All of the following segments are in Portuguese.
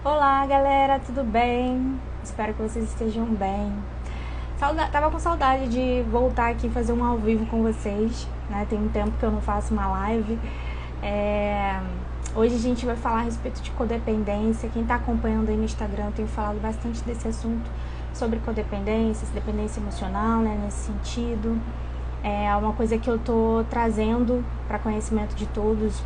Olá, galera, tudo bem? Espero que vocês estejam bem. Tava com saudade de voltar aqui e fazer um ao vivo com vocês, né? Tem um tempo que eu não faço uma live. Hoje a gente vai falar a respeito de codependência. Quem tá acompanhando aí no Instagram, eu tenho falado bastante desse assunto sobre codependência, dependência emocional, né? Nesse sentido. É uma coisa que eu tô trazendo para conhecimento de todos.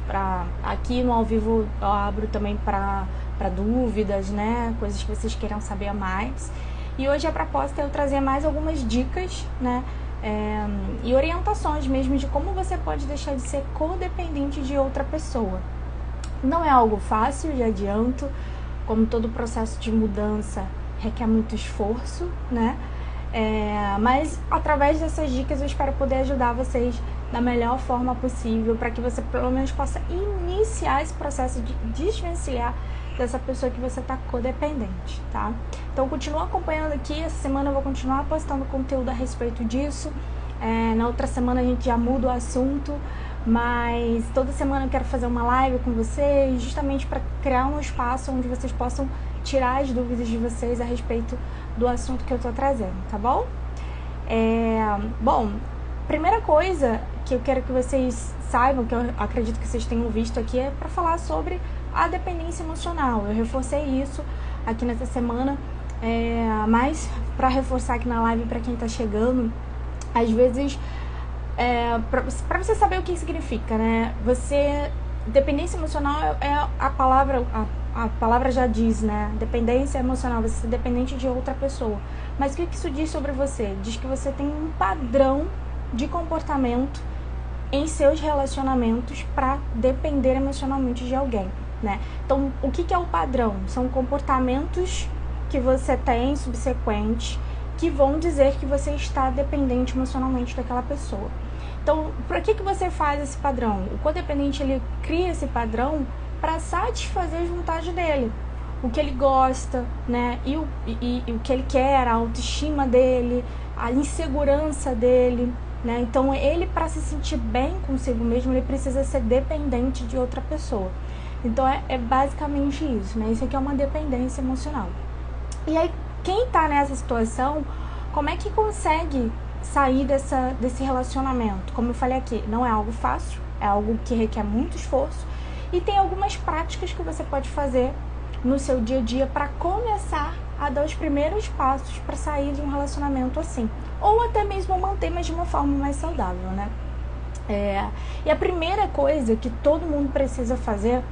Aqui no ao vivo eu abro também para dúvidas, né? Coisas que vocês queiram saber mais. E hoje a proposta é eu trazer mais algumas dicas, né? E orientações mesmo de como você pode deixar de ser codependente de outra pessoa. Não é algo fácil, já adianto. Como todo processo de mudança requer muito esforço, né? Mas através dessas dicas eu espero poder ajudar vocês da melhor forma possível para que você pelo menos possa iniciar esse processo de desvencilhar dessa pessoa que você está codependente, tá? Então continua acompanhando aqui, essa semana eu vou continuar postando conteúdo a respeito disso. Na outra semana a gente já muda o assunto, mas toda semana eu quero fazer uma live com vocês, justamente para criar um espaço onde vocês possam tirar as dúvidas de vocês a respeito do assunto que eu tô trazendo, tá bom? Bom, primeira coisa que eu quero que vocês saibam, que eu acredito que vocês tenham visto aqui, é para falar sobre a dependência emocional. Eu reforcei isso aqui nessa semana, mas para reforçar aqui na live para quem tá chegando, às vezes, para você saber o que significa, né? Dependência emocional é a palavra já diz, né? Dependência emocional, você ser dependente de outra pessoa. Mas o que isso diz sobre você? Diz que você tem um padrão de comportamento em seus relacionamentos para depender emocionalmente de alguém, né? Então, o que é o padrão? São comportamentos que você tem subsequentes que vão dizer que você está dependente emocionalmente daquela pessoa. Então, para que você faz esse padrão? O codependente, ele cria esse padrão para satisfazer a vontade dele, o que ele gosta, né? E o que ele quer, a autoestima dele, a insegurança dele, né? Então, ele, para se sentir bem consigo mesmo, ele precisa ser dependente de outra pessoa. Então, é basicamente isso, né? Isso aqui é uma dependência emocional. E aí, quem tá nessa situação, como é que consegue sair desse relacionamento? Como eu falei aqui, não é algo fácil, é algo que requer muito esforço. E tem algumas práticas que você pode fazer no seu dia a dia para começar a dar os primeiros passos para sair de um relacionamento assim. Ou até mesmo manter, mas de uma forma mais saudável, né? E a primeira coisa que todo mundo precisa fazer,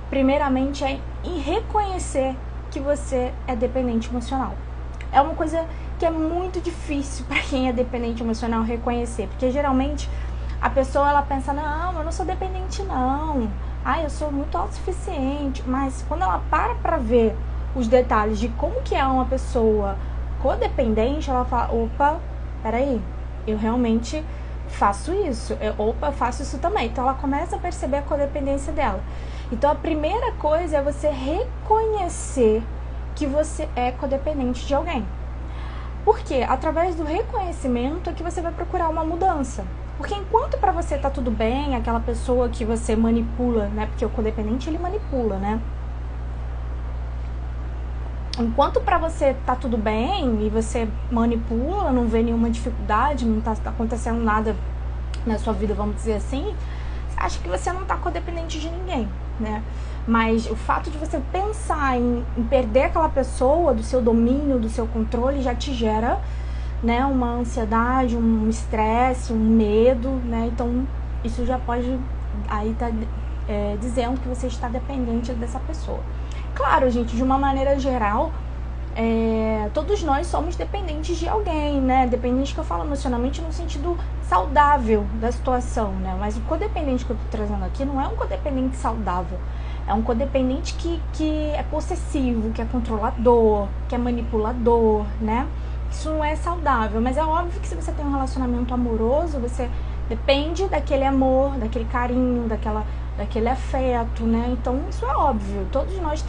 primeiramente, é reconhecer que você é dependente emocional. É uma coisa que é muito difícil para quem é dependente emocional reconhecer, porque geralmente a pessoa ela pensa, não, eu não sou dependente não, eu sou muito autossuficiente, mas quando ela para ver os detalhes de como que é uma pessoa codependente, ela fala, opa, peraí, eu realmente faço isso, eu faço isso também. Então ela começa a perceber a codependência dela. Então a primeira coisa é você reconhecer que você é codependente de alguém. Porque através do reconhecimento é que você vai procurar uma mudança. Porque enquanto para você tá tudo bem, aquela pessoa que você manipula, né? Porque o codependente ele manipula, né? Enquanto para você tá tudo bem e você manipula, não vê nenhuma dificuldade, não tá acontecendo nada na sua vida, vamos dizer assim, você acha que você não tá codependente de ninguém, né? Mas o fato de você pensar em perder aquela pessoa do seu domínio, do seu controle, já te gera, né, uma ansiedade, um estresse, um medo, né? Então, isso já pode aí tá dizendo que você está dependente dessa pessoa. Claro, gente, de uma maneira geral, todos nós somos dependentes de alguém, né? Dependente que eu falo emocionalmente no sentido saudável da situação, né? Mas o codependente que eu tô trazendo aqui não é um codependente saudável. É um codependente que é possessivo, que é controlador, que é manipulador, né? Isso não é saudável, mas é óbvio que se você tem um relacionamento amoroso, você depende daquele amor, daquele carinho, daquele afeto, né? Então isso é óbvio. Todos nós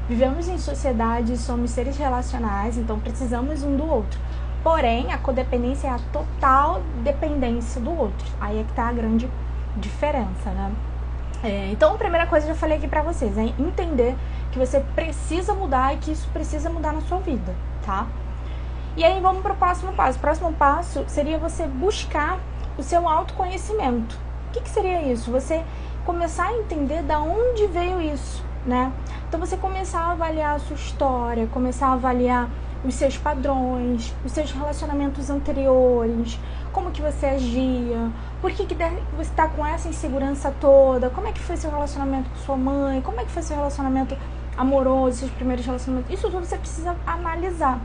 vivemos em sociedade, somos seres relacionais, então precisamos um do outro. Porém, a codependência é a total dependência do outro. Aí é que tá a grande diferença, né? Então, a primeira coisa que eu já falei aqui pra vocês é entender que você precisa mudar e que isso precisa mudar na sua vida, tá? E aí vamos para o próximo passo. O próximo passo seria você buscar o seu autoconhecimento. O que seria isso? Você começar a entender da onde veio isso, né? Então você começar a avaliar a sua história, começar a avaliar os seus padrões, os seus relacionamentos anteriores, como que você agia, por que você está com essa insegurança toda, como é que foi seu relacionamento com sua mãe, como é que foi seu relacionamento amoroso, seus primeiros relacionamentos. Isso tudo você precisa analisar.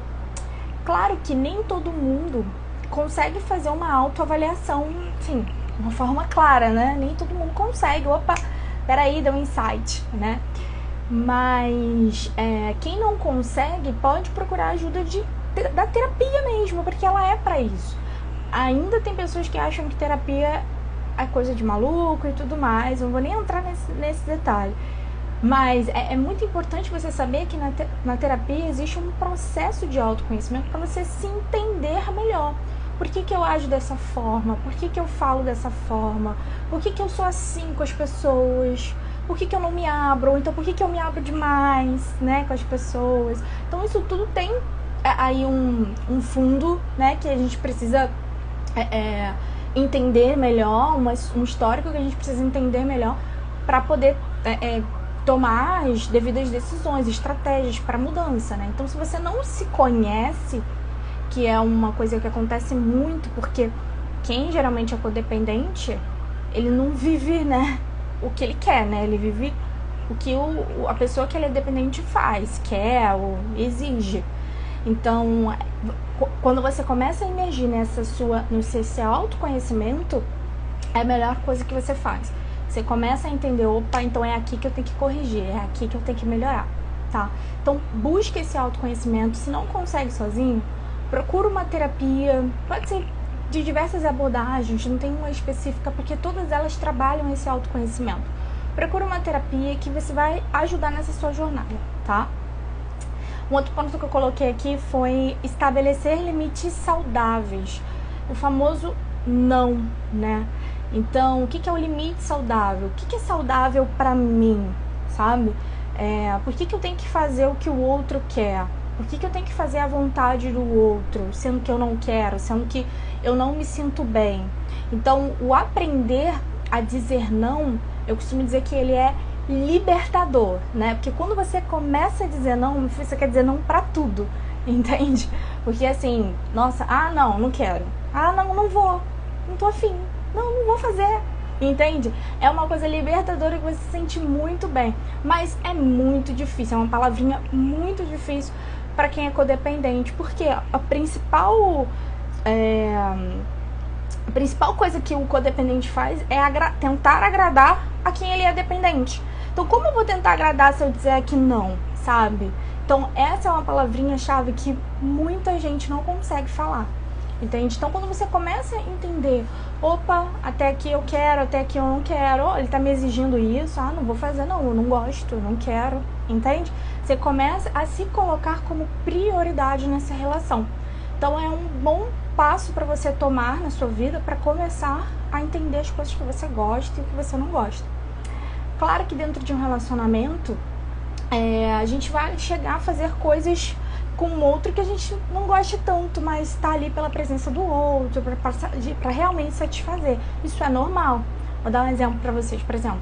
Claro que nem todo mundo consegue fazer uma autoavaliação, assim, de uma forma clara, né? Nem todo mundo consegue. Opa, peraí, deu um insight, né? Mas quem não consegue pode procurar ajuda da terapia mesmo, porque ela é pra isso. Ainda tem pessoas que acham que terapia é coisa de maluco e tudo mais. Eu não vou nem entrar nesse detalhe. Mas é muito importante você saber que na terapia existe um processo de autoconhecimento para você se entender melhor. Por que eu ajo dessa forma? Por que eu falo dessa forma? Por que eu sou assim com as pessoas? Por que eu não me abro? Ou então por que eu me abro demais, né, com as pessoas? Então isso tudo tem aí um fundo, né, que a gente precisa entender melhor, um histórico que a gente precisa entender melhor para poder tomar as devidas decisões, estratégias para mudança, né? Então, se você não se conhece, que é uma coisa que acontece muito, porque quem geralmente é codependente, ele não vive, né, o que ele quer, né? Ele vive o que a pessoa que ele é dependente faz, quer ou exige. Então, quando você começa a emergir no seu autoconhecimento, é a melhor coisa que você faz. Você começa a entender, opa, então é aqui que eu tenho que corrigir, é aqui que eu tenho que melhorar, tá? Então, busque esse autoconhecimento. Se não consegue sozinho, procura uma terapia, pode ser de diversas abordagens, não tem uma específica, porque todas elas trabalham esse autoconhecimento. Procura uma terapia que você vai ajudar nessa sua jornada, tá? Um outro ponto que eu coloquei aqui foi estabelecer limites saudáveis. O famoso não, né? Então, o que é o limite saudável? O que é saudável pra mim, sabe? Por que eu tenho que fazer o que o outro quer? Por que eu tenho que fazer a vontade do outro, sendo que eu não quero, sendo que eu não me sinto bem? Então, o aprender a dizer não, eu costumo dizer que ele é libertador, né? Porque quando você começa a dizer não, você quer dizer não pra tudo, entende? Porque assim, nossa, não quero. Não vou, não tô afim. Não vou fazer, entende? É uma coisa libertadora que você se sente muito bem, mas é muito difícil, é uma palavrinha muito difícil para quem é codependente, porque a principal coisa que o codependente faz é tentar agradar a quem ele é dependente. Então, como eu vou tentar agradar se eu disser que não, sabe? Então, essa é uma palavrinha-chave que muita gente não consegue falar. Entende? Então, quando você começa a entender, opa, até aqui eu quero, até aqui eu não quero, ele tá me exigindo isso, não vou fazer não, eu não gosto, eu não quero, entende? Você começa a se colocar como prioridade nessa relação. Então, é um bom passo para você tomar na sua vida para começar a entender as coisas que você gosta e que você não gosta. Claro que dentro de um relacionamento, a gente vai chegar a fazer coisas com um outro que a gente não goste tanto, mas tá ali pela presença do outro, para realmente satisfazer. Isso é normal. Vou dar um exemplo para vocês. Por exemplo,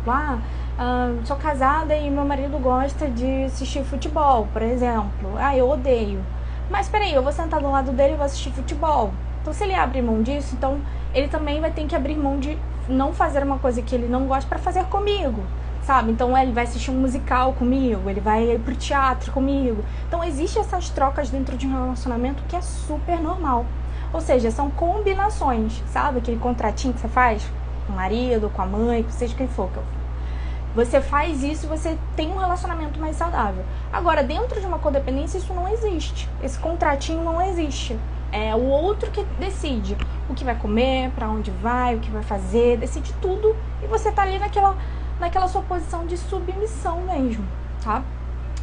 sou casada e meu marido gosta de assistir futebol, por exemplo. Eu odeio. Mas peraí, eu vou sentar do lado dele e vou assistir futebol. Então, se ele abrir mão disso, então ele também vai ter que abrir mão de não fazer uma coisa que ele não gosta para fazer comigo. Sabe? Então ele vai assistir um musical comigo, ele vai ir pro teatro comigo. Então existem essas trocas dentro de um relacionamento que é super normal. Ou seja, são combinações, sabe? Aquele contratinho que você faz com o marido, com a mãe, com seja quem for. Você faz isso e você tem um relacionamento mais saudável. Agora, dentro de uma codependência, isso não existe. Esse contratinho não existe. É o outro que decide o que vai comer, pra onde vai, o que vai fazer, decide tudo. E você tá ali naquela sua posição de submissão mesmo, tá?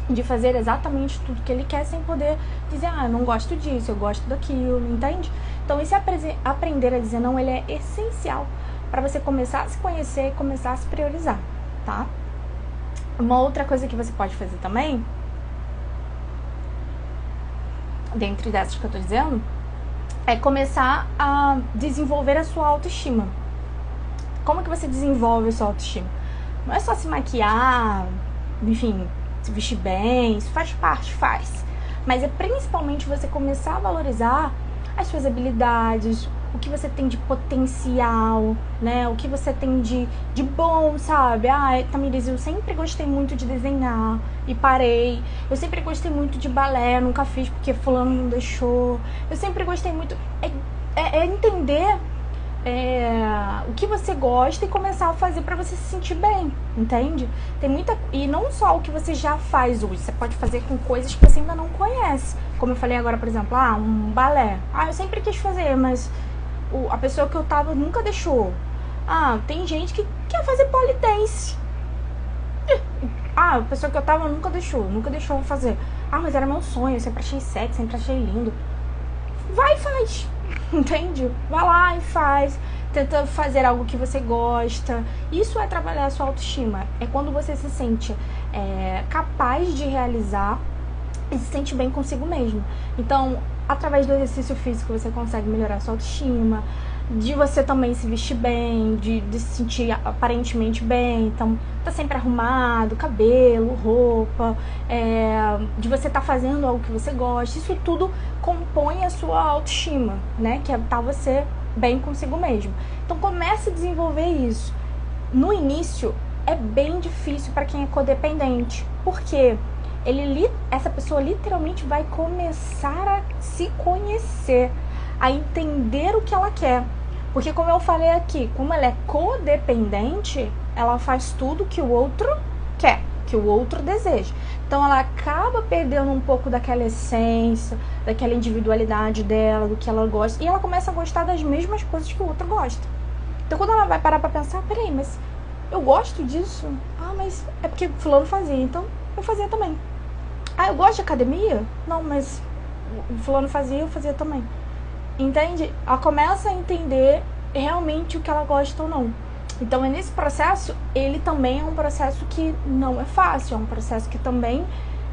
De fazer exatamente tudo que ele quer sem poder dizer, eu não gosto disso, eu gosto daquilo, entende? Então, esse aprender a dizer não, ele é essencial para você começar a se conhecer e começar a se priorizar, tá? Uma outra coisa que você pode fazer também, dentre dessas que eu tô dizendo, é começar a desenvolver a sua autoestima. Como que você desenvolve a sua autoestima? Não é só se maquiar, enfim, se vestir bem, isso faz parte, faz. Mas é principalmente você começar a valorizar as suas habilidades, o que você tem de potencial, né? O que você tem de bom, sabe? Tamires, eu sempre gostei muito de desenhar e parei. Eu sempre gostei muito de balé, nunca fiz porque fulano não deixou. Eu sempre gostei muito... É entender o que você gosta e começar a fazer pra você se sentir bem, entende? Tem muita... E não só o que você já faz hoje, você pode fazer com coisas que você ainda não conhece. Como eu falei agora, por exemplo, um balé. Eu sempre quis fazer, mas a pessoa que eu tava nunca deixou. Tem gente que quer fazer pole dance. A pessoa que eu tava nunca deixou fazer. Mas era meu sonho, eu sempre achei sexy, sempre achei lindo. Vai e faz, entende? Vai lá e faz. Tenta fazer algo que você gosta. Isso é trabalhar a sua autoestima. É quando você se sente capaz de realizar e se sente bem consigo mesmo. Então, através do exercício físico, você consegue melhorar a sua autoestima, de você também se vestir bem, de se sentir aparentemente bem. Então, tá sempre arrumado, cabelo, roupa, de você tá fazendo algo que você gosta. Isso tudo compõe a sua autoestima, né? Que é tá você bem consigo mesmo. Então, comece a desenvolver isso. No início, é bem difícil para quem é codependente. Por quê? Essa pessoa literalmente vai começar a se conhecer, a entender o que ela quer. Porque, como eu falei aqui, como ela é codependente, ela faz tudo que o outro quer, que o outro deseja. Então, ela acaba perdendo um pouco daquela essência, daquela individualidade dela, do que ela gosta. E ela começa a gostar das mesmas coisas que o outro gosta. Então, quando ela vai parar pra pensar, peraí, mas eu gosto disso? Mas é porque fulano fazia, então eu fazia também. Eu gosto de academia? Não, mas o fulano fazia, eu fazia também. Entende? Ela começa a entender realmente o que ela gosta ou não. Então, nesse processo, ele também é um processo que não é fácil, é um processo que também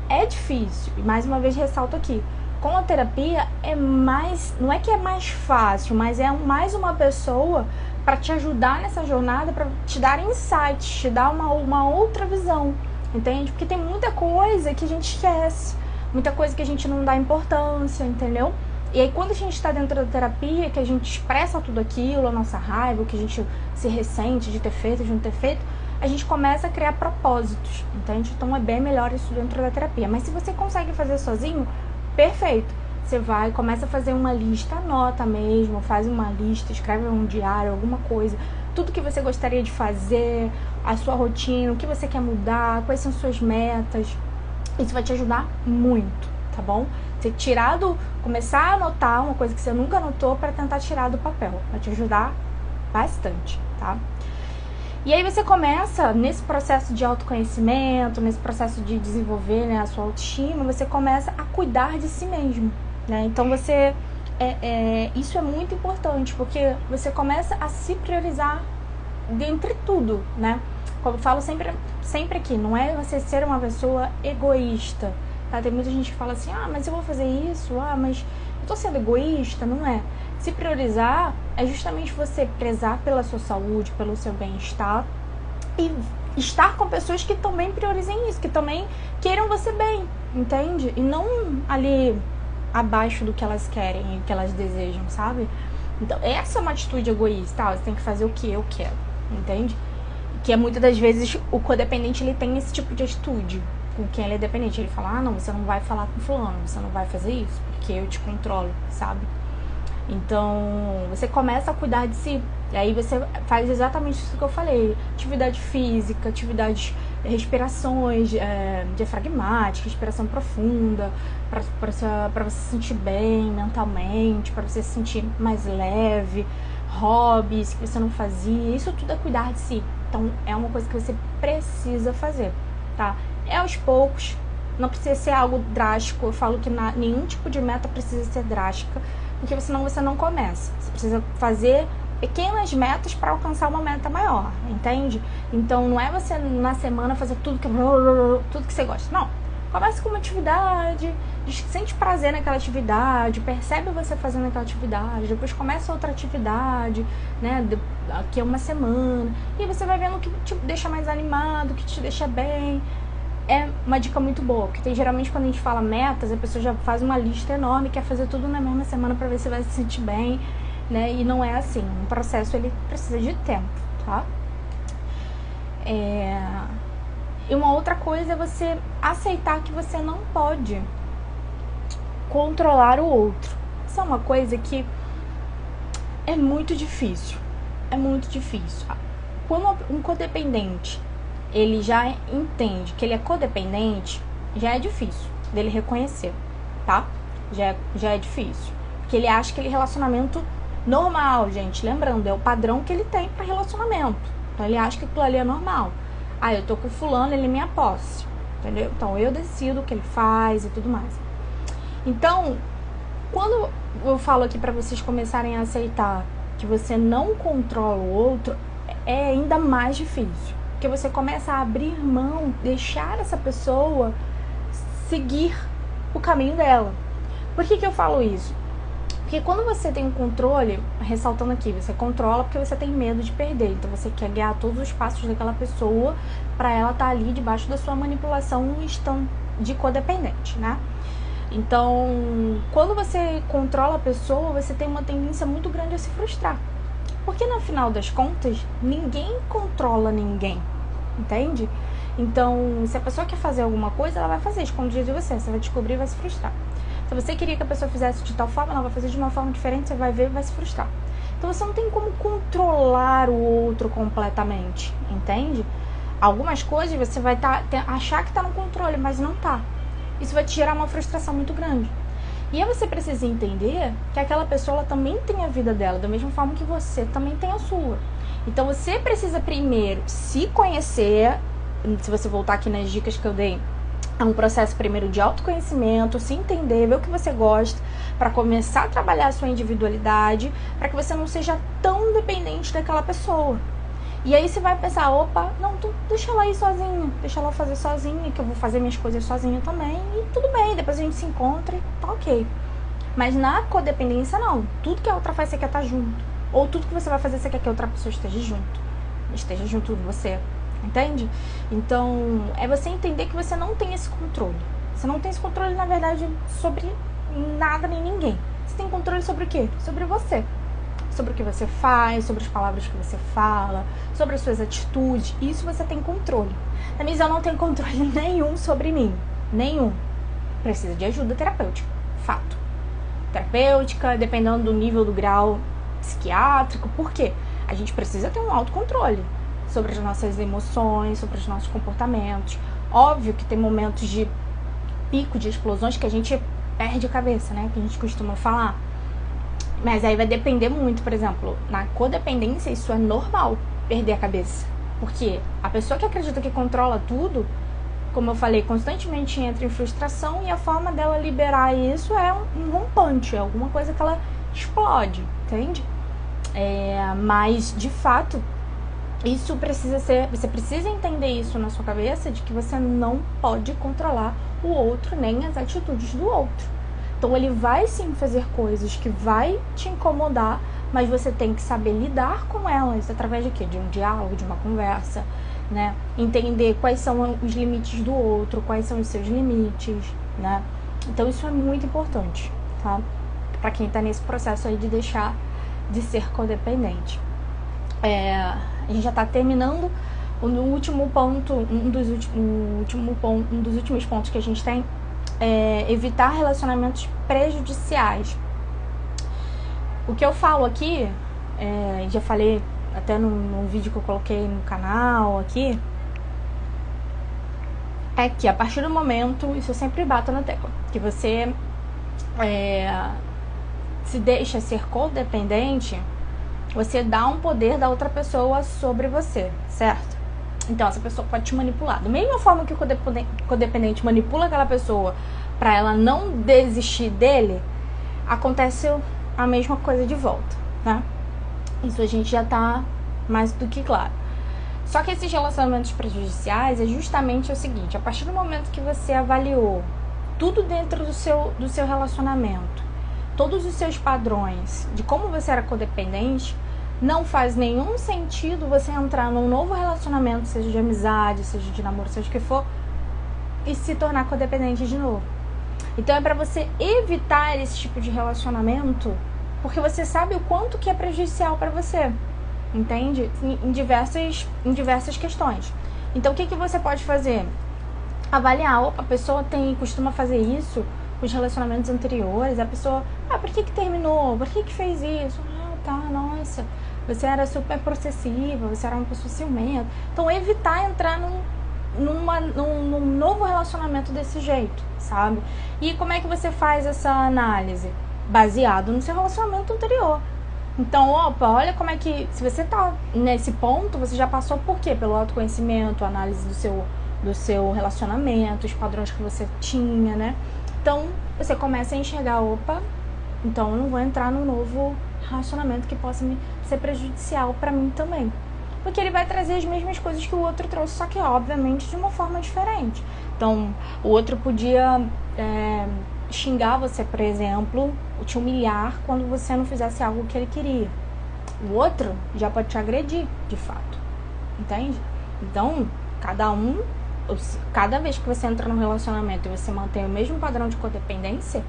é difícil. E mais uma vez ressalto aqui, com a terapia não é que é mais fácil, mas é mais uma pessoa para te ajudar nessa jornada, para te dar insights, te dar uma outra visão. Entende? Porque tem muita coisa que a gente esquece, muita coisa que a gente não dá importância, entendeu? E aí quando a gente está dentro da terapia, que a gente expressa tudo aquilo, a nossa raiva, o que a gente se ressente de ter feito, de não ter feito, a gente começa a criar propósitos, entende? Então é bem melhor isso dentro da terapia. Mas se você consegue fazer sozinho, perfeito. Você vai, começa a fazer uma lista, anota mesmo, faz uma lista, escreve um diário, alguma coisa, tudo que você gostaria de fazer, a sua rotina, o que você quer mudar, quais são suas metas. Isso vai te ajudar muito, tá bom? Você começar a anotar uma coisa que você nunca anotou para tentar tirar do papel. Vai te ajudar bastante, tá? E aí você começa, nesse processo de autoconhecimento, nesse processo de desenvolver, né, a sua autoestima, você começa a cuidar de si mesmo, né? Então você... isso é muito importante, porque você começa a se priorizar dentre tudo, né? Como eu falo sempre aqui, não é você ser uma pessoa egoísta, tá? Tem muita gente que fala assim, mas eu vou fazer isso, mas eu tô sendo egoísta, não é? Se priorizar é justamente você prezar pela sua saúde, pelo seu bem-estar e estar com pessoas que também priorizem isso, que também queiram você bem, entende? E não ali abaixo do que elas querem e que elas desejam, sabe? Então, essa é uma atitude egoísta, você tem que fazer o que eu quero, entende? Que é muitas das vezes o codependente, ele tem esse tipo de atitude com quem ele é dependente. Ele fala, não, você não vai falar com fulano, você não vai fazer isso, porque eu te controlo, sabe? Então, você começa a cuidar de si. E aí você faz exatamente isso que eu falei. Atividade física, respirações diafragmáticas, respiração profunda, para você se sentir bem mentalmente, para você se sentir mais leve, hobbies que você não fazia. Isso tudo é cuidar de si. Então, é uma coisa que você precisa fazer, tá? É aos poucos, não precisa ser algo drástico. Eu falo que nenhum tipo de meta precisa ser drástica, porque senão você não começa. Você precisa fazer pequenas metas para alcançar uma meta maior, entende? Então não é você na semana fazer tudo que você gosta, não. Comece com uma atividade, sente prazer naquela atividade, percebe você fazendo aquela atividade, depois começa outra atividade, né, daqui a uma semana, e você vai vendo o que te deixa mais animado, o que te deixa bem. É uma dica muito boa, porque geralmente quando a gente fala metas, a pessoa já faz uma lista enorme, quer fazer tudo na mesma semana para ver se vai se sentir bem, né, e não é assim. Um processo, ele precisa de tempo, tá? E uma outra coisa é você aceitar que você não pode controlar o outro. Isso é uma coisa que é muito difícil. É muito difícil. Quando um codependente, ele já entende que ele é codependente, já é difícil dele reconhecer, tá? Já é difícil. Porque ele acha aquele relacionamento normal, gente. Lembrando, é o padrão que ele tem para relacionamento. Então ele acha que aquilo ali é normal. Ah, eu tô com fulano, ele é minha posse, entendeu? Então eu decido o que ele faz e tudo mais. Então, quando eu falo aqui pra vocês começarem a aceitar que você não controla o outro, é ainda mais difícil. Porque você começa a abrir mão, deixar essa pessoa seguir o caminho dela. Por que eu falo isso? Porque quando você tem um controle, ressaltando aqui, você controla porque você tem medo de perder. Então você quer guiar todos os passos daquela pessoa para ela estar ali debaixo da sua manipulação no instante de codependente, né? Então, quando você controla a pessoa, você tem uma tendência muito grande a se frustrar. Porque no final das contas, ninguém controla ninguém, entende? Então, se a pessoa quer fazer alguma coisa, ela vai fazer escondido de você. Você vai descobrir e vai se frustrar. Se você queria que a pessoa fizesse de tal forma, ela vai fazer de uma forma diferente, você vai ver e vai se frustrar. Então você não tem como controlar o outro completamente, entende? Algumas coisas você vai achar que está no controle, mas não tá. Isso vai te gerar uma frustração muito grande. E aí você precisa entender que aquela pessoa ela também tem a vida dela, da mesma forma que você também tem a sua. Então você precisa primeiro se conhecer, se você voltar aqui nas dicas que eu dei, é um processo primeiro de autoconhecimento, se entender, ver o que você gosta, para começar a trabalhar a sua individualidade, para que você não seja tão dependente daquela pessoa. E aí você vai pensar, opa, não, deixa ela ir sozinha, deixa ela fazer sozinha, que eu vou fazer minhas coisas sozinha também, e tudo bem, depois a gente se encontra e tá ok. Mas na codependência não, tudo que a outra faz você quer estar junto, ou tudo que você vai fazer você quer que a outra pessoa esteja junto de você. Entende? Então, é você entender que você não tem esse controle. Você não tem esse controle, na verdade, sobre nada nem ninguém. Você tem controle sobre o quê? Sobre você. Sobre o que você faz, sobre as palavras que você fala, sobre as suas atitudes. Isso você tem controle. Mas eu não tenho controle nenhum sobre mim. Nenhum. Precisa de ajuda terapêutica. Fato. Terapêutica, dependendo do nível, do grau psiquiátrico. Por quê? A gente precisa ter um autocontrole sobre as nossas emoções, sobre os nossos comportamentos. Óbvio que tem momentos de pico, de explosões que a gente perde a cabeça, né? Que a gente costuma falar. Mas aí vai depender muito, por exemplo, na codependência isso é normal, perder a cabeça. Porque a pessoa que acredita que controla tudo, como eu falei, constantemente entra em frustração e a forma dela liberar isso é um rompante, é alguma coisa que ela explode, entende? Mas, de fato, isso precisa ser, você precisa entender isso na sua cabeça, de que você não pode controlar o outro, nem as atitudes do outro. Então ele vai sim fazer coisas que vai te incomodar, mas você tem que saber lidar com elas através de quê? De um diálogo, de uma conversa, né? Entender quais são os limites do outro, quais são os seus limites, né? Então isso é muito importante, tá? Pra quem tá nesse processo aí de deixar de ser codependente. A gente já está terminando o último ponto, um dos últimos pontos que a gente tem é evitar relacionamentos prejudiciais. O que eu falo aqui, já falei até no vídeo que eu coloquei no canal aqui, é que a partir do momento, isso eu sempre bato na tecla, que você se deixa ser codependente, você dá um poder da outra pessoa sobre você, certo? Então essa pessoa pode te manipular. Da mesma forma que o codependente manipula aquela pessoa para ela não desistir dele, acontece a mesma coisa de volta, né? Isso a gente já tá mais do que claro. Só que esses relacionamentos prejudiciais é justamente o seguinte: a partir do momento que você avaliou tudo dentro do seu relacionamento, todos os seus padrões de como você era codependente, não faz nenhum sentido você entrar num novo relacionamento, seja de amizade, seja de namoro, seja o que for, e se tornar codependente de novo. Então é para você evitar esse tipo de relacionamento, porque você sabe o quanto que é prejudicial para você, entende? Em diversas questões. Então o que você pode fazer? Avaliar, a pessoa costuma fazer isso com os relacionamentos anteriores, a pessoa, por que terminou? Por que fez isso? Nossa, você era super possessiva, você era uma pessoa ciumenta. Então evitar entrar num novo relacionamento desse jeito, sabe? E como é que você faz essa análise? Baseado no seu relacionamento anterior. Então, olha como é que, se você tá nesse ponto, você já passou por quê? Pelo autoconhecimento, análise do seu relacionamento, os padrões que você tinha, né? Então, você começa a enxergar, então eu não vou entrar num novo relacionamento que possa ser prejudicial pra mim também. Porque ele vai trazer as mesmas coisas que o outro trouxe, só que, obviamente, de uma forma diferente. Então, o outro podia xingar você, por exemplo, te humilhar quando você não fizesse algo que ele queria. O outro já pode te agredir, de fato. Entende? Então, cada vez que você entra num relacionamento e você mantém o mesmo padrão de codependência,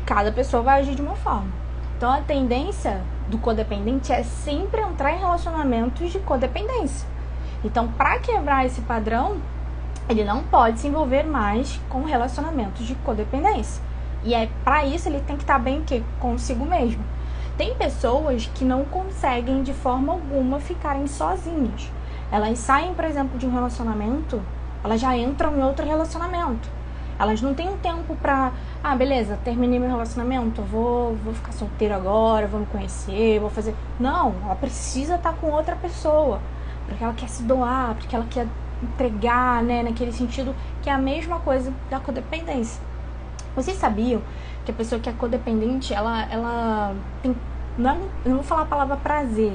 cada pessoa vai agir de uma forma. Então, a tendência do codependente é sempre entrar em relacionamentos de codependência. Então, para quebrar esse padrão, ele não pode se envolver mais com relacionamentos de codependência. E para isso ele tem que estar bem consigo mesmo. Tem pessoas que não conseguem de forma alguma ficarem sozinhas. Elas saem, por exemplo, de um relacionamento, elas já entram em outro relacionamento. Elas não têm um tempo pra, beleza, terminei meu relacionamento, vou ficar solteira agora, vou me conhecer, vou fazer... Não, ela precisa estar com outra pessoa, porque ela quer se doar, porque ela quer entregar, né, naquele sentido, que é a mesma coisa da codependência. Vocês sabiam que a pessoa que é codependente, ela tem... eu não vou falar a palavra prazer,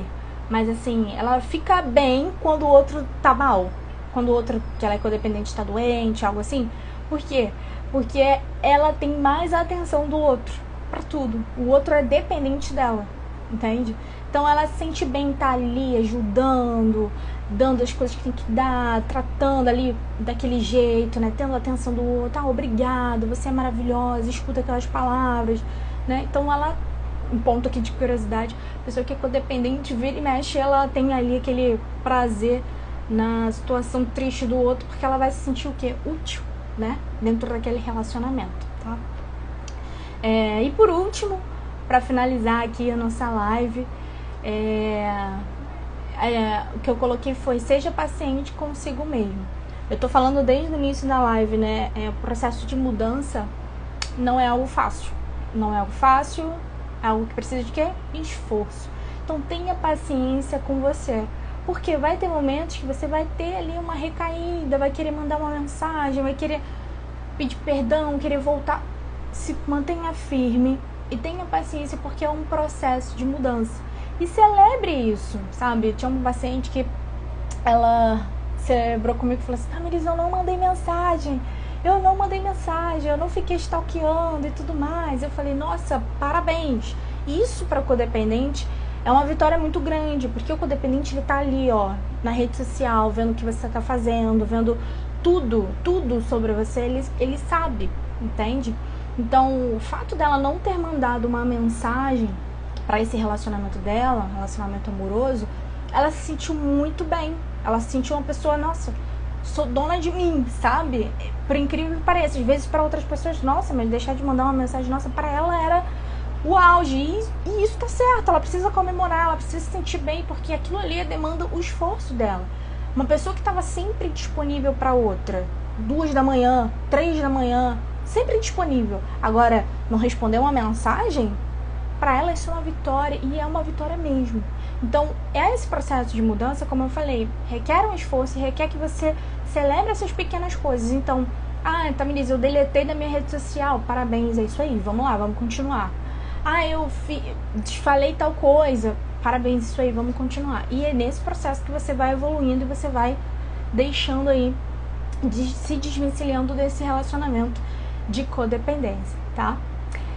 mas assim, ela fica bem quando o outro tá mal. Quando o outro, que ela é codependente, tá doente, algo assim. Por quê? Porque ela tem mais atenção do outro pra tudo. O outro é dependente dela, entende? Então ela se sente bem estar ali ajudando, dando as coisas que tem que dar, tratando ali daquele jeito, né? Tendo a atenção do outro. Obrigado, você é maravilhosa, escuta aquelas palavras, né? Então ela, um ponto aqui de curiosidade, a pessoa que é codependente, vira e mexe, ela tem ali aquele prazer na situação triste do outro, porque ela vai se sentir o quê? Útil, né? Dentro daquele relacionamento, tá? E por último, para finalizar aqui a nossa live, o que eu coloquei foi: seja paciente consigo mesmo. Eu tô falando desde o início da live, né? O processo de mudança não é algo fácil. Não é algo fácil, é algo que precisa de quê? Esforço. Então tenha paciência com você. Porque vai ter momentos que você vai ter ali uma recaída, vai querer mandar uma mensagem, vai querer pedir perdão, querer voltar. Se mantenha firme e tenha paciência, porque é um processo de mudança. E celebre isso, sabe? Tinha uma paciente que ela celebrou comigo e falou assim: Tamiris, eu não mandei mensagem, eu não fiquei stalkeando e tudo mais. Eu falei: nossa, parabéns. Isso para o codependente é uma vitória muito grande, porque o codependente, ele tá ali, na rede social, vendo o que você tá fazendo, vendo tudo sobre você, ele sabe, entende? Então, o fato dela não ter mandado uma mensagem para esse relacionamento dela, relacionamento amoroso, ela se sentiu muito bem. Ela se sentiu uma pessoa, nossa, sou dona de mim, sabe? Por incrível que pareça, às vezes para outras pessoas, nossa, mas deixar de mandar uma mensagem, nossa, para ela era o auge. E isso tá certo, ela precisa comemorar, ela precisa se sentir bem, porque aquilo ali demanda o esforço dela. Uma pessoa que estava sempre disponível para outra, 2 da manhã, 3 da manhã, sempre disponível. Agora, não responder uma mensagem, para ela isso é uma vitória, e é uma vitória mesmo. Então, esse processo de mudança, como eu falei, requer um esforço, requer que você celebre essas pequenas coisas. Então, Tamiris, eu deletei da minha rede social, parabéns, é isso aí, vamos lá, vamos continuar. Eu falei tal coisa, parabéns, isso aí, vamos continuar. E é nesse processo que você vai evoluindo e você vai deixando aí, se desvencilhando desse relacionamento de codependência, tá?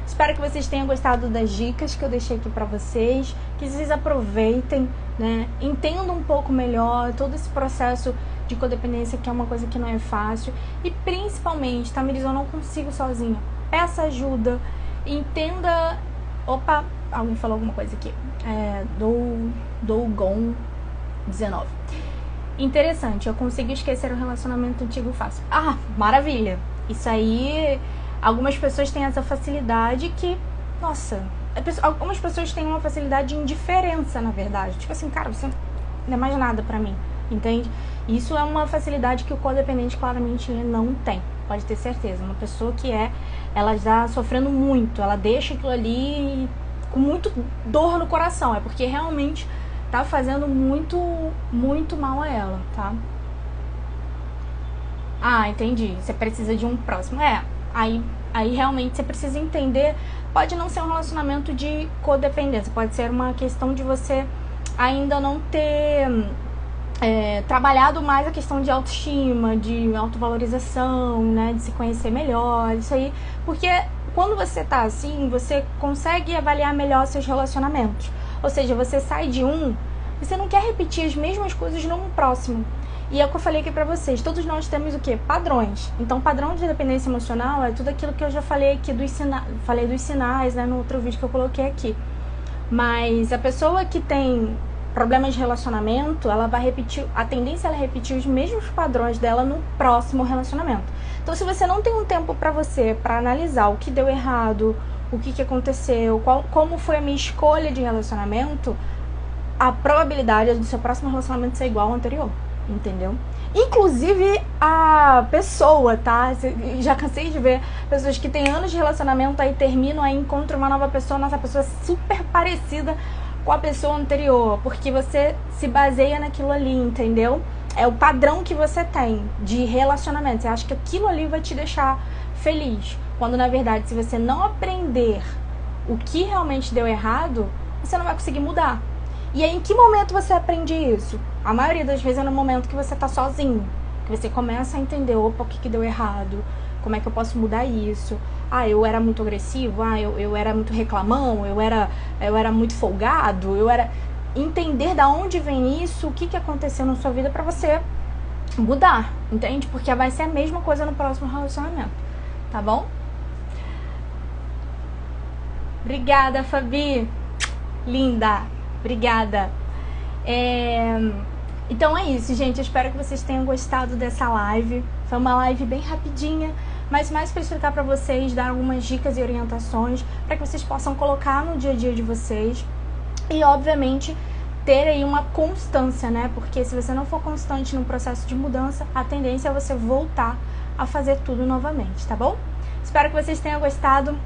Espero que vocês tenham gostado das dicas que eu deixei aqui pra vocês, que vocês aproveitem, né? Entendam um pouco melhor todo esse processo de codependência, que é uma coisa que não é fácil. E principalmente, Tamiris, eu não consigo sozinha. Peça ajuda, entenda... Opa, alguém falou alguma coisa aqui. Dougon 19. Interessante, eu consigo esquecer o relacionamento antigo fácil. Ah, maravilha! Isso aí, algumas pessoas têm essa facilidade que, nossa, algumas pessoas têm uma facilidade de indiferença, na verdade. Tipo assim, cara, você não é mais nada pra mim, entende? Isso é uma facilidade que o codependente claramente não tem, pode ter certeza. Uma pessoa que ela já sofrendo muito, ela deixa aquilo ali com muito dor no coração, é porque realmente tá fazendo muito, muito mal a ela, tá? Ah, entendi. Você precisa de um próximo. Aí realmente você precisa entender. Pode não ser um relacionamento de codependência, pode ser uma questão de você ainda não ter trabalhado mais a questão de autoestima, de autovalorização, né? De se conhecer melhor, isso aí. Porque quando você tá assim, você consegue avaliar melhor seus relacionamentos. Ou seja, você sai de um e você não quer repetir as mesmas coisas no próximo. E é o que eu falei aqui pra vocês, todos nós temos o quê? Padrões. Então, padrão de dependência emocional é tudo aquilo que eu já falei aqui, falei dos sinais, né, no outro vídeo que eu coloquei aqui. Mas a pessoa que tem problemas de relacionamento, ela vai repetir, a tendência é ela repetir os mesmos padrões dela no próximo relacionamento. Então, se você não tem um tempo pra você, pra analisar o que deu errado, o que aconteceu, como foi a minha escolha de relacionamento, a probabilidade do seu próximo relacionamento ser igual ao anterior. Entendeu? Inclusive a pessoa, tá? Já cansei de ver pessoas que têm anos de relacionamento, aí terminam, aí encontram uma nova pessoa, nossa, a pessoa é super parecida com a pessoa anterior, porque você se baseia naquilo ali, entendeu? É o padrão que você tem de relacionamento, você acha que aquilo ali vai te deixar feliz, quando na verdade, se você não aprender o que realmente deu errado, você não vai conseguir mudar. E aí, em que momento você aprende isso? A maioria das vezes é no momento que você tá sozinho, que você começa a entender, opa, o que deu errado, como é que eu posso mudar isso? Ah, eu era muito agressivo, eu era muito reclamão, eu era muito folgado, entender da onde vem isso, o que aconteceu na sua vida pra você mudar, entende? Porque vai ser a mesma coisa no próximo relacionamento, tá bom? Obrigada, Fabi, linda! Obrigada. Então é isso, gente. Eu espero que vocês tenham gostado dessa live. Foi uma live bem rapidinha, mas mais para explicar para vocês, dar algumas dicas e orientações para que vocês possam colocar no dia a dia de vocês. E, obviamente, ter aí uma constância, né? Porque se você não for constante no processo de mudança, a tendência é você voltar a fazer tudo novamente, tá bom? Espero que vocês tenham gostado.